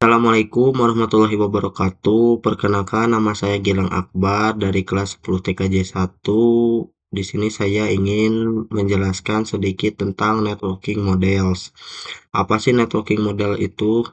Assalamualaikum warahmatullahi wabarakatuh. Perkenalkan, nama saya Gilang Akbar dari kelas 10 TKJ 1. Di sini saya ingin menjelaskan sedikit tentang networking models. Apa sih networking model itu?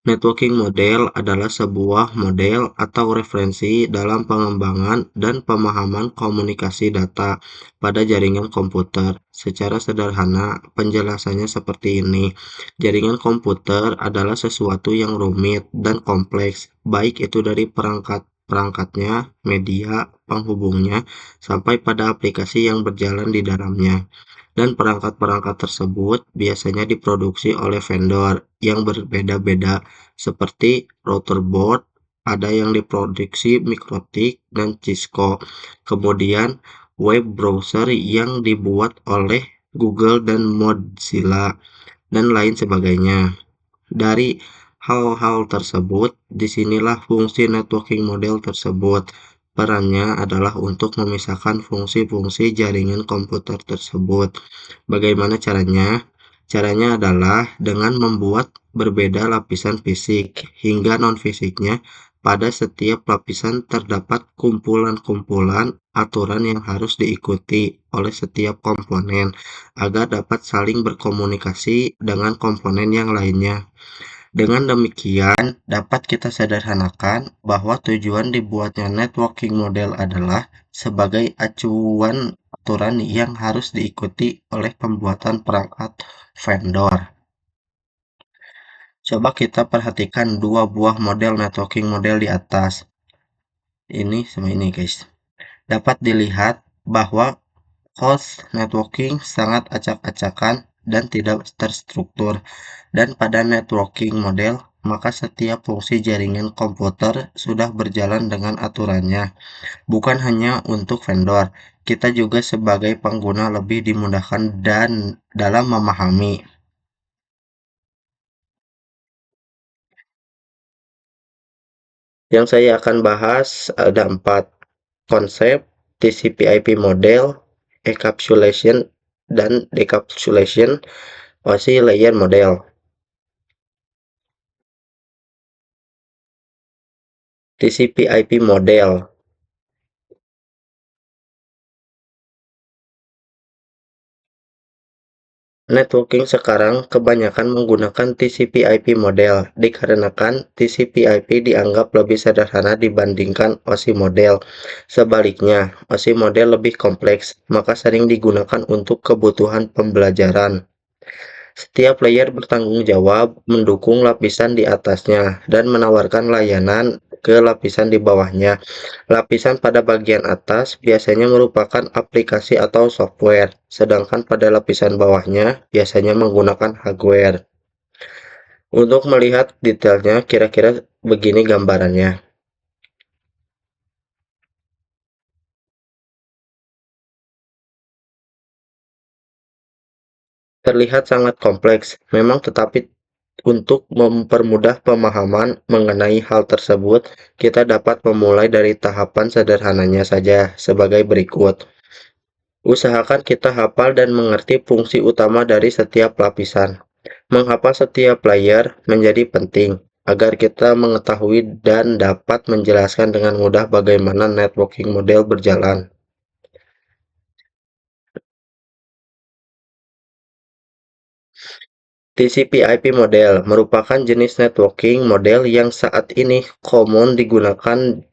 Networking model adalah sebuah model atau referensi dalam pengembangan dan pemahaman komunikasi data pada jaringan komputer. Secara sederhana, penjelasannya seperti ini. Jaringan komputer adalah sesuatu yang rumit dan kompleks, baik itu dari perangkatnya, media, penghubungnya, sampai pada aplikasi yang berjalan di dalamnya. Dan perangkat-perangkat tersebut biasanya diproduksi oleh vendor yang berbeda-beda, seperti router board, ada yang diproduksi Mikrotik dan Cisco. Kemudian web browser yang dibuat oleh Google dan Mozilla, dan lain sebagainya. Dari hal-hal tersebut, disinilah fungsi networking model tersebut. Perannya adalah untuk memisahkan fungsi-fungsi jaringan komputer tersebut. Bagaimana caranya? Caranya adalah dengan membuat berbeda lapisan fisik hingga non-fisiknya. Pada setiap lapisan terdapat kumpulan-kumpulan aturan yang harus diikuti oleh setiap komponen agar dapat saling berkomunikasi dengan komponen yang lainnya. Dengan demikian, dapat kita sederhanakan bahwa tujuan dibuatnya networking model adalah sebagai acuan aturan yang harus diikuti oleh pembuatan perangkat vendor. Coba kita perhatikan dua buah model networking model di atas. Ini sama ini, guys. Dapat dilihat bahwa host networking sangat acak-acakan dan tidak terstruktur. Dan pada networking model, maka setiap fungsi jaringan komputer sudah berjalan dengan aturannya. Bukan hanya untuk vendor, kita juga sebagai pengguna lebih dimudahkan dan dalam memahami. Yang saya akan bahas ada 4 konsep: TCP/IP model, encapsulation dan decapsulation, OSI layer model. TCP/IP model. Networking sekarang kebanyakan menggunakan TCP/IP model dikarenakan TCP/IP dianggap lebih sederhana dibandingkan OSI model. Sebaliknya, OSI model lebih kompleks, maka sering digunakan untuk kebutuhan pembelajaran. Setiap layer bertanggung jawab mendukung lapisan di atasnya dan menawarkan layanan ke lapisan di bawahnya. Lapisan pada bagian atas biasanya merupakan aplikasi atau software, sedangkan pada lapisan bawahnya biasanya menggunakan hardware. Untuk melihat detailnya, kira-kira begini gambarannya. Terlihat sangat kompleks, memang, tetapi untuk mempermudah pemahaman mengenai hal tersebut, kita dapat memulai dari tahapan sederhananya saja sebagai berikut. Usahakan kita hafal dan mengerti fungsi utama dari setiap lapisan. Menghafal setiap layer menjadi penting agar kita mengetahui dan dapat menjelaskan dengan mudah bagaimana networking model berjalan. TCP/IP model merupakan jenis networking model yang saat ini common digunakan.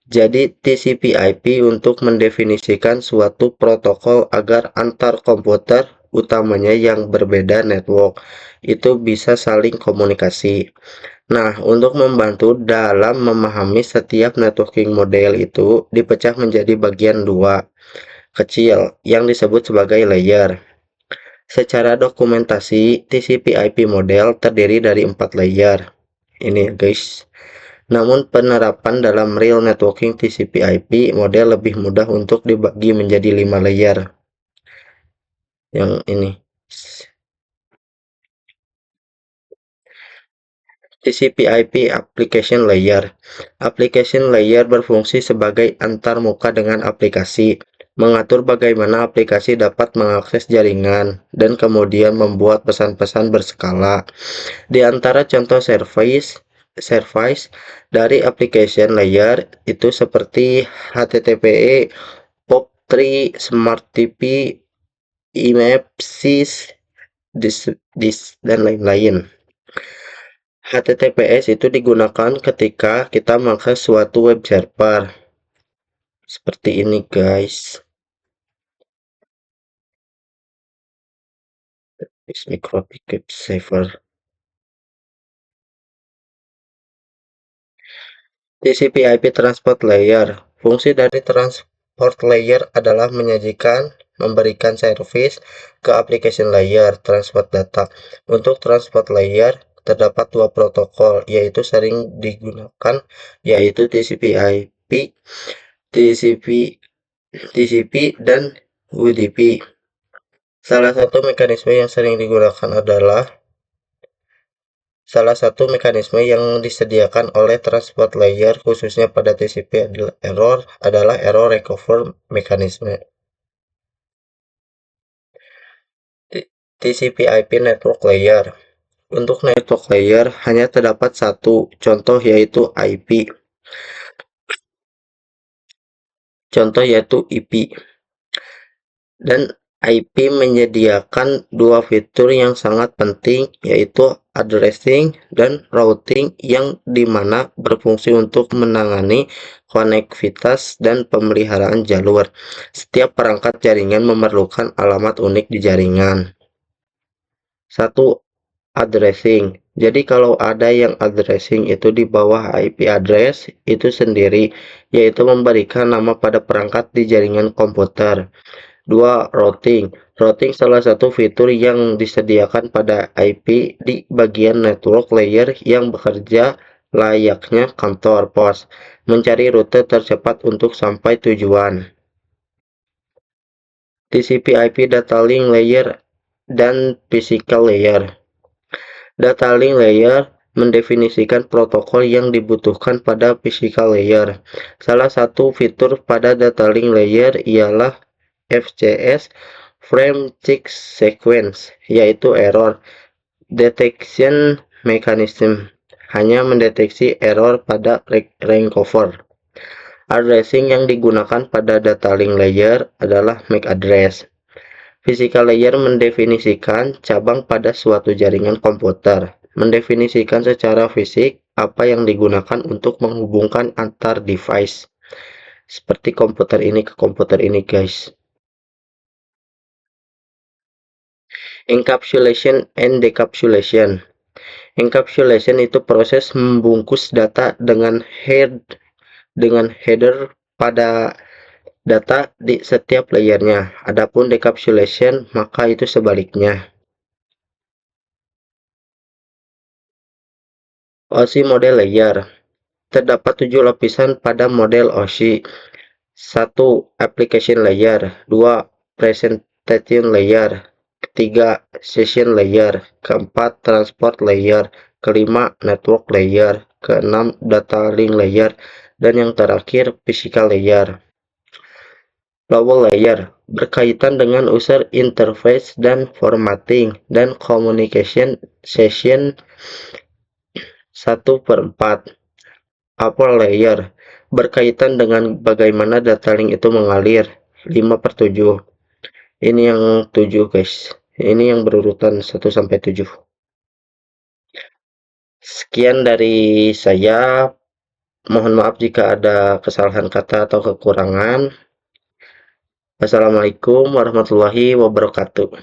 Jadi TCP/IP untuk mendefinisikan suatu protokol agar antar komputer, utamanya yang berbeda network, itu bisa saling komunikasi. Nah, untuk membantu dalam memahami setiap networking model itu dipecah menjadi bagian dua kecil yang disebut sebagai layer. Secara dokumentasi, TCP/IP model terdiri dari 4 layer. Ini, guys. Namun penerapan dalam real networking TCP/IP model lebih mudah untuk dibagi menjadi 5 layer. Yang ini. TCP/IP Application Layer. Application Layer berfungsi sebagai antarmuka dengan aplikasi. mengatur bagaimana aplikasi dapat mengakses jaringan, dan kemudian membuat pesan-pesan berskala. Di antara contoh service dari application layer itu seperti HTTPE, POP3, Smart TP, IMAP, dan lain-lain. HTTPS itu digunakan ketika kita mengakses suatu web server. Seperti ini, guys. Micropic server. TCP/IP Transport Layer. Fungsi dari Transport Layer adalah memberikan service ke application layer transport data. Untuk Transport Layer terdapat dua protokol, yaitu sering digunakan, yaitu TCP/IP, TCP, dan UDP. Salah satu mekanisme yang disediakan oleh Transport Layer khususnya pada TCP adalah Error Recovery Mechanism. TCP/IP Network Layer. Untuk network layer hanya terdapat satu contoh, yaitu IP. Contoh yaitu IP. Dan IP menyediakan dua fitur yang sangat penting, yaitu addressing dan routing, yang dimana berfungsi untuk menangani konektivitas dan pemeliharaan jalur. Setiap perangkat jaringan memerlukan alamat unik di jaringan. Satu, addressing. Jadi kalau ada yang addressing itu di bawah IP address itu sendiri, yaitu memberikan nama pada perangkat di jaringan komputer. 2. Routing. Routing salah satu fitur yang disediakan pada IP di bagian network layer yang bekerja layaknya kantor pos, mencari rute tercepat untuk sampai tujuan. TCP/IP Data Link Layer dan Physical Layer. Data Link Layer mendefinisikan protokol yang dibutuhkan pada physical layer. Salah satu fitur pada data link layer ialah FCS, Frame Check Sequence, yaitu Error Detection Mechanism, hanya mendeteksi error pada recover. Addressing yang digunakan pada data link layer adalah MAC address. Physical layer mendefinisikan cabang pada suatu jaringan komputer, mendefinisikan secara fisik apa yang digunakan untuk menghubungkan antar device, seperti komputer ini ke komputer ini, guys. Encapsulation and decapsulation. Encapsulation itu proses membungkus data dengan header pada data di setiap layernya. Adapun decapsulation maka itu sebaliknya. OSI model layer. Terdapat 7 lapisan pada model OSI. 1. Application layer. 2. Presentation layer. 3. Session layer. 4. Transport layer. 5. Network layer. 6. Data link layer. Dan yang terakhir, physical layer. Lower layer berkaitan dengan user interface dan formatting dan communication session 1/4. Upper layer berkaitan dengan bagaimana data link itu mengalir 5/7. Ini yang 7, guys. Ini yang berurutan 1 sampai 7. Sekian dari saya. Mohon maaf jika ada kesalahan kata atau kekurangan. Wassalamualaikum warahmatullahi wabarakatuh.